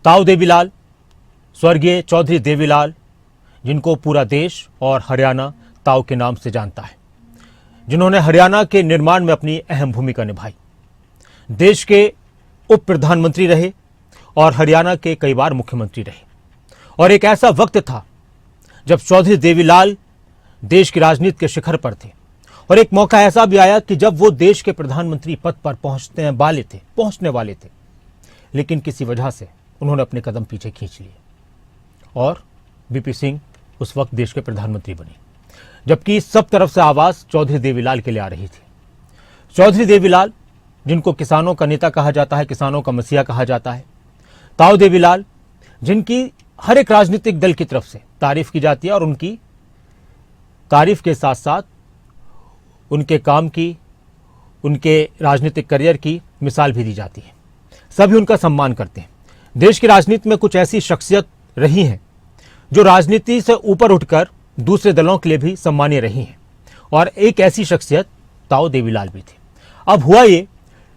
ताऊ देवीलाल, स्वर्गीय चौधरी देवीलाल, जिनको पूरा देश और हरियाणा ताऊ के नाम से जानता है, जिन्होंने हरियाणा के निर्माण में अपनी अहम भूमिका निभाई, देश के उप प्रधानमंत्री रहे और हरियाणा के कई बार मुख्यमंत्री रहे। और एक ऐसा वक्त था जब चौधरी देवीलाल देश की राजनीति के शिखर पर थे, और एक मौका ऐसा भी आया कि जब वो देश के प्रधानमंत्री पद पर पहुंचने वाले थे, लेकिन किसी वजह से उन्होंने अपने कदम पीछे खींच लिए और वीपी सिंह उस वक्त देश के प्रधानमंत्री बने, जबकि सब तरफ से आवाज चौधरी देवीलाल के लिए आ रही थी। चौधरी देवीलाल, जिनको किसानों का नेता कहा जाता है, किसानों का मसीहा कहा जाता है, ताऊ देवीलाल, जिनकी हर एक राजनीतिक दल की तरफ से तारीफ की जाती है और उनकी तारीफ के साथ साथ उनके काम की, उनके राजनीतिक करियर की मिसाल भी दी जाती है। सभी उनका सम्मान करते हैं। देश की राजनीति में कुछ ऐसी शख्सियत रही हैं जो राजनीति से ऊपर उठकर दूसरे दलों के लिए भी सम्मानीय रही हैं, और एक ऐसी शख्सियत ताऊ देवीलाल भी थी। अब हुआ ये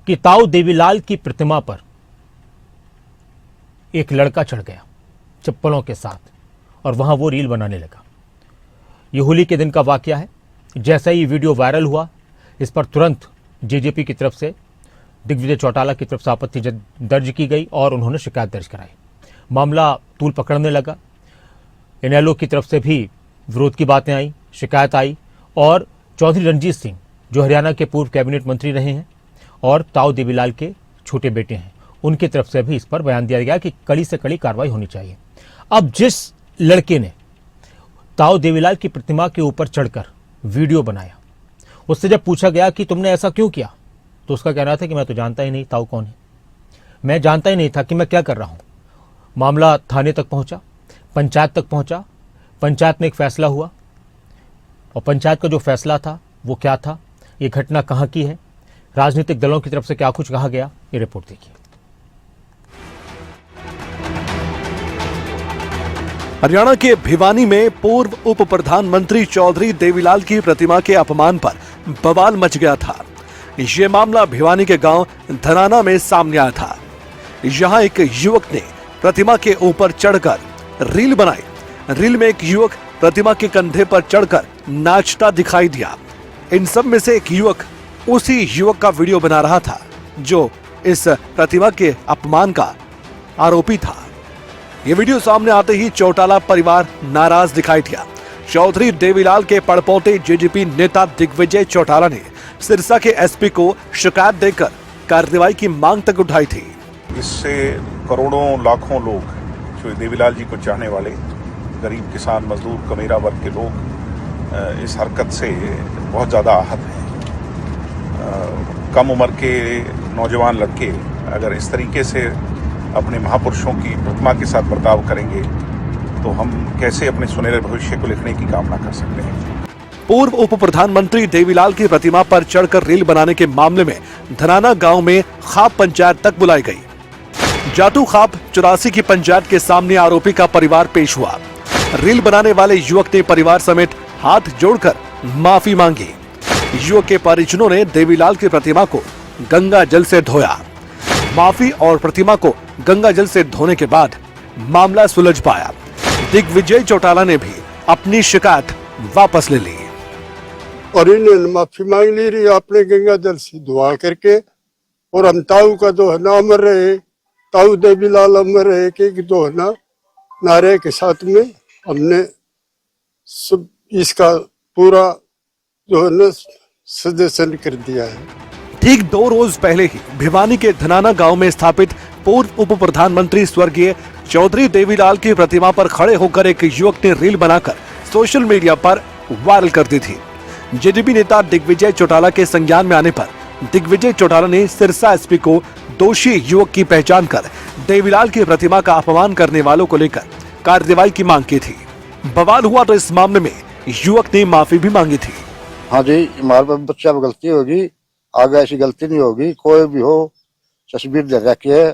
कि ताऊ देवीलाल की प्रतिमा पर एक लड़का चढ़ गया चप्पलों के साथ, और वहां वो रील बनाने लगा। ये होली के दिन का वाकया है। जैसा ही वीडियो वायरल हुआ, इस पर तुरंत जेजेपी की तरफ से, दिग्विजय चौटाला की तरफ से आपत्ति दर्ज की गई और उन्होंने शिकायत दर्ज कराई। मामला तूल पकड़ने लगा। इनेलो की तरफ से भी विरोध की बातें आई, शिकायत आई, और चौधरी रणजीत सिंह, जो हरियाणा के पूर्व कैबिनेट मंत्री रहे हैं और ताऊ देवीलाल के छोटे बेटे हैं, उनकी तरफ से भी इस पर बयान दिया गया कि कड़ी से कड़ी कार्रवाई होनी चाहिए। अब जिस लड़के ने ताऊ देवीलाल की प्रतिमा के ऊपर चढ़कर वीडियो बनाया, उससे जब पूछा गया कि तुमने ऐसा क्यों किया, तो उसका कहना था कि मैं तो जानता ही नहीं ताऊ कौन है, मैं जानता ही नहीं था कि मैं क्या कर रहा हूं। मामला थाने तक पहुंचा, पंचायत तक पहुंचा, पंचायत में एक फैसला हुआ, और पंचायत का जो फैसला था वो क्या था, ये घटना कहां की है, राजनीतिक दलों की तरफ से क्या कुछ कहा गया, ये रिपोर्ट देखिए। हरियाणा के भिवानी में पूर्व उप प्रधानमंत्री चौधरी देवीलाल की प्रतिमा के अपमान पर बवाल मच गया था। ये मामला भिवानी के गांव धनाना में सामने आया था। यहां एक युवक ने प्रतिमा के ऊपर चढ़कर रील बनाई। रील में एक युवक प्रतिमा के कंधे पर चढ़कर नाचता दिखाई दिया। इन सब में से एक युवक उसी युवक का वीडियो बना रहा था जो इस प्रतिमा के अपमान का आरोपी था। ये वीडियो सामने आते ही चौटाला परिवार नाराज दिखाई दिया। चौधरी देवीलाल के पड़पोते जेजेपी नेता दिग्विजय चौटाला ने सिरसा के एसपी को शिकायत देकर कार्रवाई की मांग तक उठाई थी। इससे करोड़ों लाखों लोग जो देवीलाल जी को चाहने वाले गरीब किसान मजदूर कमेरा वर्ग के लोग इस हरकत से बहुत ज़्यादा आहत हैं। कम उम्र के नौजवान लड़के अगर इस तरीके से अपने महापुरुषों की प्रतिमा के साथ बर्ताव करेंगे तो हम कैसे अपने सुनहरे भविष्य को लिखने की कामना कर सकते हैं। पूर्व उप प्रधानमंत्री देवीलाल की प्रतिमा पर चढ़कर रील बनाने के मामले में धनाना गांव में खाप पंचायत तक बुलाई गई। जाटू खाप 84 की पंचायत के सामने आरोपी का परिवार पेश हुआ। रील बनाने वाले युवक ने परिवार समेत हाथ जोड़कर माफी मांगी। युवक के परिजनों ने देवीलाल की प्रतिमा को गंगा जल से धोया। माफी और प्रतिमा को गंगा जल से धोने के बाद मामला सुलझ पाया। दिग्विजय चौटाला ने भी अपनी शिकायत वापस ले ली और इन्होंने माफी मांग ली रही आपने गंगा जल से धुआ करके। और हम ताऊ का जो है ना अमर रहे, ताऊ देवीलाल अमर रहे के जो है ना नारे के साथ में हमने सब इसका पूरा जो है ना सजेशन कर दिया है। ठीक 2 रोज पहले ही भिवानी के धनाना गांव में स्थापित पूर्व उप प्रधानमंत्री स्वर्गीय चौधरी देवीलाल की प्रतिमा पर खड़े होकर एक युवक ने रील बनाकर सोशल मीडिया पर वायरल कर दी थी। जेजेपी नेता दिग्विजय चौटाला के संज्ञान में आने पर दिग्विजय चौटाला ने सिरसा एसपी को दोषी युवक की पहचान कर देवीलाल की प्रतिमा का अपमान करने वालों को लेकर कार्रवाई की मांग की थी। बवाल हुआ तो इस मामले में युवक ने माफी भी मांगी थी। हाँ जी, हमारे बच्चा पर गलती होगी, आगे ऐसी गलती नहीं होगी। कोई भी हो तस्वीर दे रखे है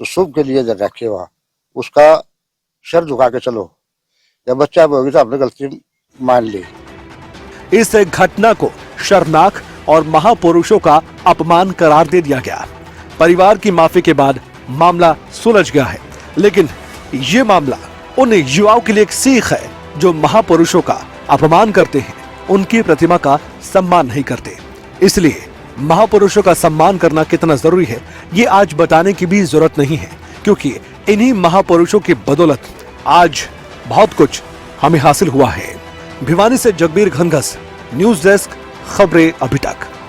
तो शुभ के लिए दे रखे, वहाँ उसका सर झुका के चलो। या बच्चा पर होगी तो आपने गलती मान ली। इस घटना को शर्मनाक और महापुरुषों का अपमान करार दे दिया गया। परिवार की माफी के बाद मामला सुलझ गया है। लेकिन ये मामला उन युवाओं के लिए एक सीख है जो महापुरुषों का अपमान करते हैं, उनकी प्रतिमा का सम्मान नहीं करते। इसलिए महापुरुषों का सम्मान करना कितना जरूरी है ये आज बताने की भी जरूरत नहीं है, क्योंकि इन्हीं महापुरुषों की बदौलत आज बहुत कुछ हमें हासिल हुआ है। भिवानी से जगबीर घनघस, न्यूज डेस्क, खबरें अभी तक।